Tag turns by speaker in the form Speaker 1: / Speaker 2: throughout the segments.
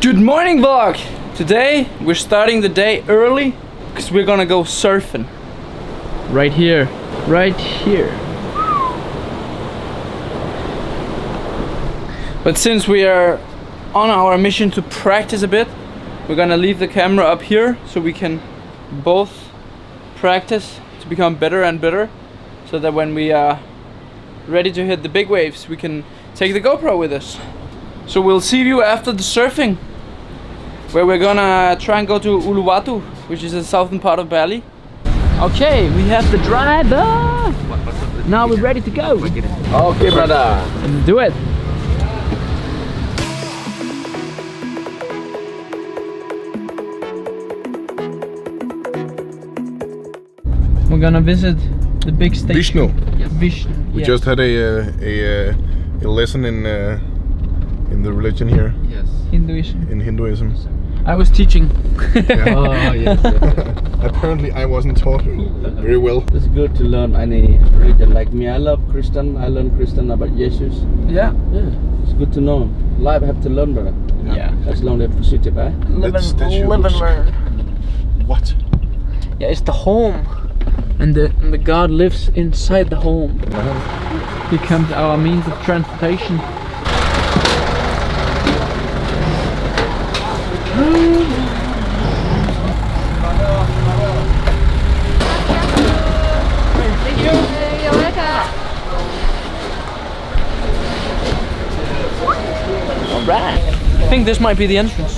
Speaker 1: Good morning vlog! Today we're starting the day early because we're gonna go surfing. Right here. Right here. But since we are on our mission to practice a bit, we're gonna leave the camera up here so we can both practice to become better and better, so that when we are ready to hit the big waves we can take the GoPro with us. So we'll see you after the surfing, where we're gonna try and go to Ubud, which is the southern part of Bali. Okay, we have the driver. Now we're ready to go.
Speaker 2: Okay, brother.
Speaker 1: Let's do it. We're gonna visit the big station.
Speaker 2: Vishnu.
Speaker 1: Yes. Vishnu.
Speaker 2: We just had a lesson in the religion here.
Speaker 1: Yes. Hinduism.
Speaker 2: In Hinduism.
Speaker 1: I was teaching.
Speaker 2: Yeah.
Speaker 3: Oh yes.
Speaker 2: Apparently, I wasn't taught very well.
Speaker 3: It's good to learn any religion. Like me, I love Christian. I learn Christian about Jesus.
Speaker 1: Yeah.
Speaker 3: Yeah, it's good to know. Life have to learn, brother.
Speaker 1: Yeah.
Speaker 3: As long as positive, eh?
Speaker 1: Live
Speaker 2: That statue
Speaker 1: and
Speaker 2: looks-
Speaker 1: learn.
Speaker 2: What?
Speaker 1: Yeah, it's the home, and the God lives inside the home. Becomes our means of transportation. Alright. I think this might be the entrance.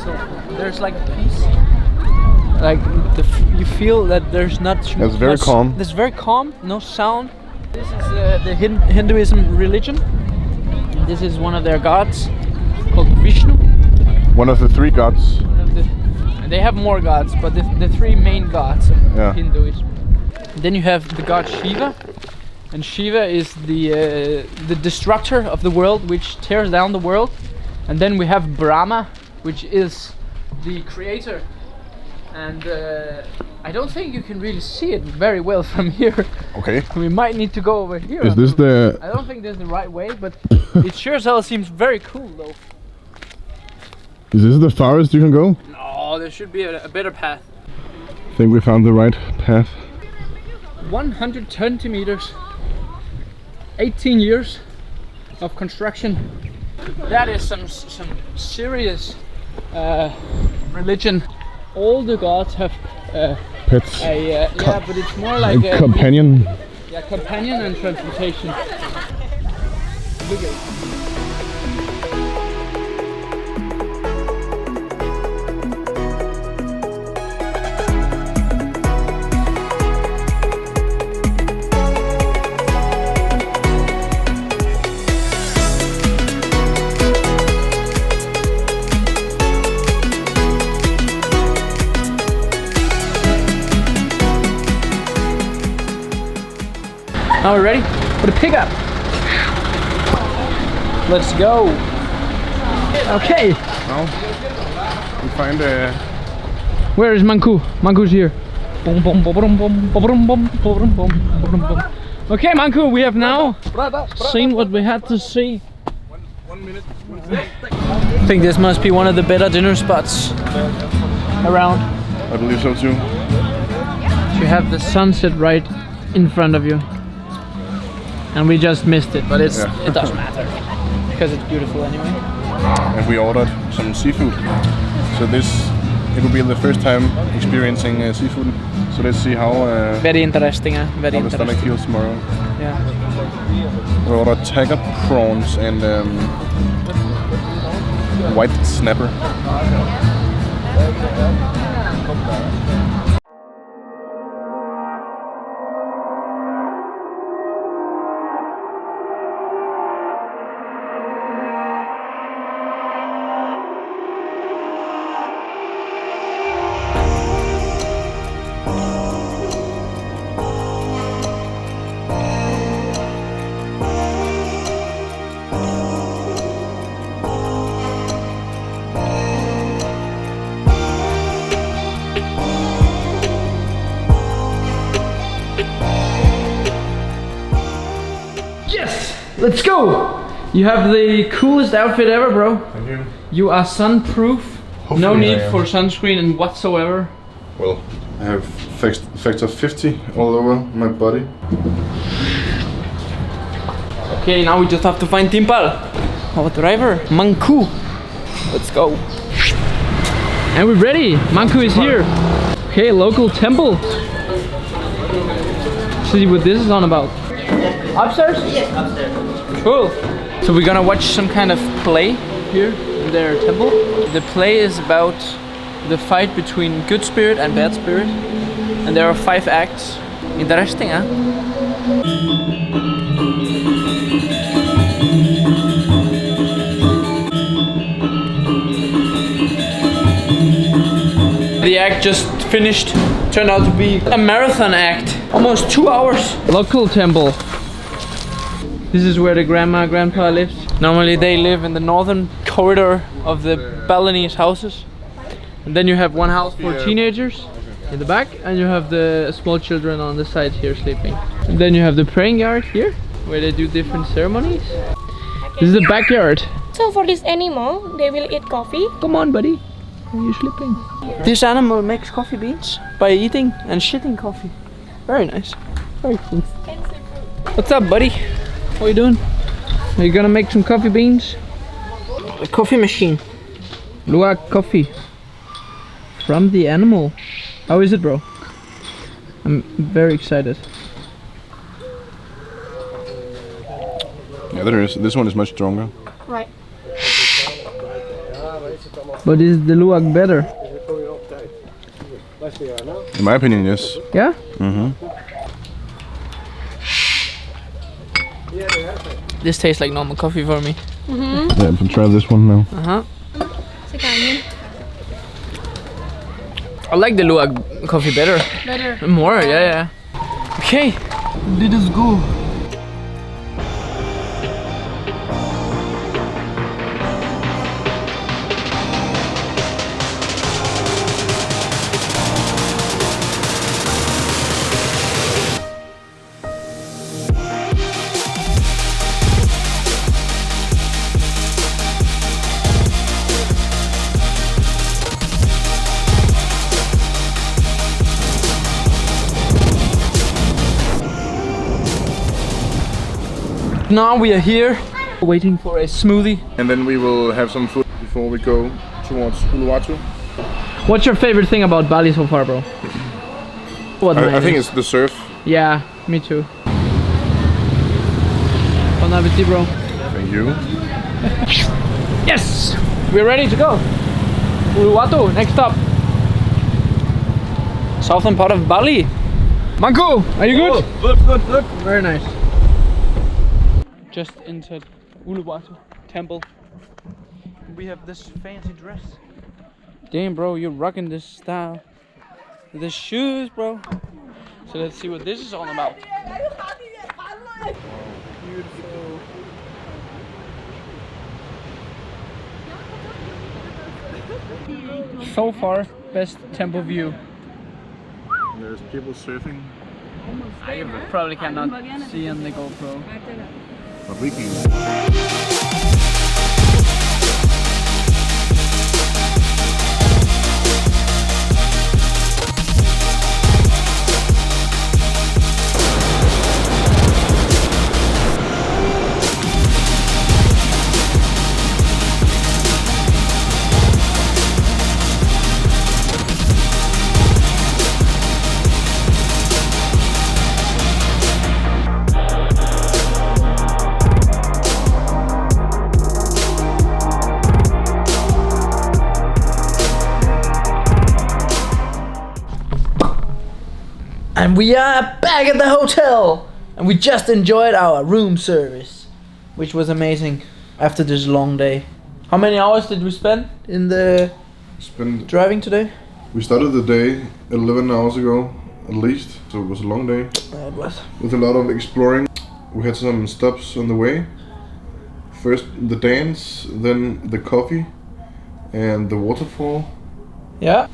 Speaker 1: So there's like peace. Like you feel that there's not.
Speaker 2: It's very calm.
Speaker 1: It's very calm. No sound. This is the Hinduism religion. This is one of their gods called Vishnu.
Speaker 2: One of the three gods.
Speaker 1: They have more gods, but the three main gods of Hinduism. Then you have the god Shiva, and Shiva is the destructor of the world, which tears down the world. And then we have Brahma, which is the creator. And I don't think you can really see it very well from here.
Speaker 2: Okay.
Speaker 1: We might need to go over here.
Speaker 2: Is this the?
Speaker 1: I don't think this is the right way, but it sure as hell seems very cool though.
Speaker 2: Is this the farthest you can go?
Speaker 1: No, there should be a better path.
Speaker 2: I think we found the right path.
Speaker 1: 120 meters, 18 years of construction. That is some serious religion. All the gods have
Speaker 2: Pets.
Speaker 1: yeah, but it's more like a
Speaker 2: Companion.
Speaker 1: Yeah, companion and transportation. Look at it. Now we're ready for the pickup. Let's go. Okay.
Speaker 2: Now we find a.
Speaker 1: Where is Manku? Manku's here. Okay, Manku, we have now seen what we had to see.
Speaker 2: 1 minute.
Speaker 1: I think this must be one of the better dinner spots around.
Speaker 2: I believe so too.
Speaker 1: You have the sunset right in front of you. And we just missed it, but it doesn't matter because it's beautiful anyway.
Speaker 2: And we ordered some seafood. So it will be the first time experiencing seafood. So let's see how.
Speaker 1: Very interesting, very
Speaker 2: how the stomach
Speaker 1: interesting.
Speaker 2: feels tomorrow.
Speaker 1: Yeah.
Speaker 2: We ordered tiger prawns and white snapper.
Speaker 1: Let's go! You have the coolest outfit ever, bro.
Speaker 2: Thank you.
Speaker 1: You are sun-proof.
Speaker 2: Hopefully
Speaker 1: No need
Speaker 2: I am.
Speaker 1: for sunscreen and whatsoever.
Speaker 2: Well, I have factor 50 all over my body.
Speaker 1: Okay, now we just have to find Timpal, our driver, Manku. Let's go. And we're ready. Manku is here. Okay, local temple. See what this is on about. Upstairs?
Speaker 4: Yes, upstairs.
Speaker 1: Cool. So we're gonna watch some kind of play here in their temple. The play is about the fight between good spirit and bad spirit. And there are 5 acts. Interesting, huh? The act just finished. Turned out to be a marathon act. Almost 2 hours. Local temple. This is where the grandma, grandpa lives. Normally they live in the northern corridor of the Balinese houses. And then you have one house for teenagers in the back, and you have the small children on the side here sleeping. And then you have the praying yard here, where they do different ceremonies. This is the backyard.
Speaker 5: So for this animal, they will eat coffee.
Speaker 1: Come on, buddy. Are you sleeping? This animal makes coffee beans by eating and shitting coffee. Very nice. Very cool. What's up, buddy? What are you doing? Are you gonna make some coffee beans? A coffee machine. Luwak coffee. From the animal. How is it, bro? I'm very excited.
Speaker 2: Yeah, there is. This one is much stronger.
Speaker 5: Right.
Speaker 1: But is the Luwak better?
Speaker 2: In my opinion, yes.
Speaker 1: Yeah?
Speaker 2: Mm-hmm.
Speaker 1: This tastes like normal coffee for me.
Speaker 2: Yeah, we'll try this one now.
Speaker 1: I like the Luwak coffee better.
Speaker 5: Better.
Speaker 1: More, yeah. Okay, let us go. Now we are here waiting for a smoothie.
Speaker 2: And then we will have some food before we go towards Uluwatu.
Speaker 1: What's your favorite thing about Bali so far, bro? What
Speaker 2: I think it's the surf.
Speaker 1: Yeah, me too. Bon appetit, bro.
Speaker 2: Thank you.
Speaker 1: Yes! We're ready to go. Uluwatu, next stop. Southern part of Bali. Manku, are you good?
Speaker 3: Good.
Speaker 1: Very nice. Just entered Uluwatu temple. We have this fancy dress. Damn, bro, you're rocking this style. The shoes, bro. So let's see what this is all about. Beautiful. So far, best temple view.
Speaker 2: There's people surfing.
Speaker 1: I probably cannot see on the GoPro.
Speaker 2: But we can. And we are back at the hotel, and we just enjoyed our room service, which was amazing after this long day. How many hours did we spend in the driving today? We started the day 11 hours ago, at least, so it was a long day.
Speaker 1: Yeah, it was.
Speaker 2: With a lot of exploring. We had some stops on the way. First the dance, then the coffee, and the waterfall.
Speaker 1: Yeah.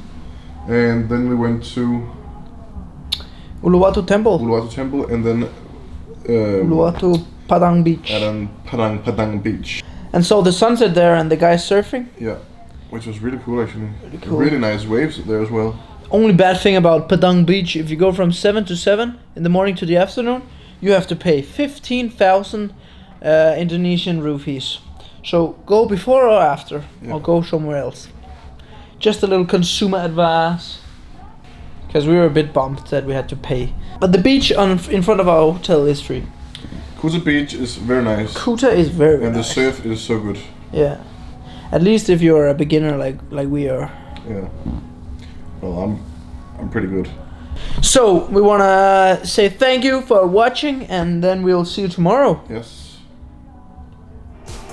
Speaker 2: And then we went to
Speaker 1: Uluwatu temple.
Speaker 2: Uluwatu temple, and then
Speaker 1: Uluwatu
Speaker 2: Padang Beach.
Speaker 4: Padang Beach.
Speaker 2: And so the sunset there and the guys surfing.
Speaker 4: Yeah, which was really cool actually.
Speaker 2: Cool.
Speaker 4: Really nice waves there as well.
Speaker 2: Only bad thing about Padang Beach, if you go from 7 to 7 in the morning to the afternoon, you have to pay 15,000 Indonesian rupees. So go before or after, or go somewhere else. Just a little consumer advice. Because we were a bit bummed that we had to pay. But the beach in front of our hotel is free.
Speaker 4: Kuta Beach is very nice.
Speaker 2: Kuta is very
Speaker 4: and
Speaker 2: nice.
Speaker 4: the surf is so good.
Speaker 2: Yeah. At least if you're a beginner like we are.
Speaker 4: Yeah. Well, I'm pretty good.
Speaker 2: So we wanna say thank you for watching, and then we'll see you tomorrow.
Speaker 4: Yes.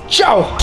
Speaker 2: Ciao!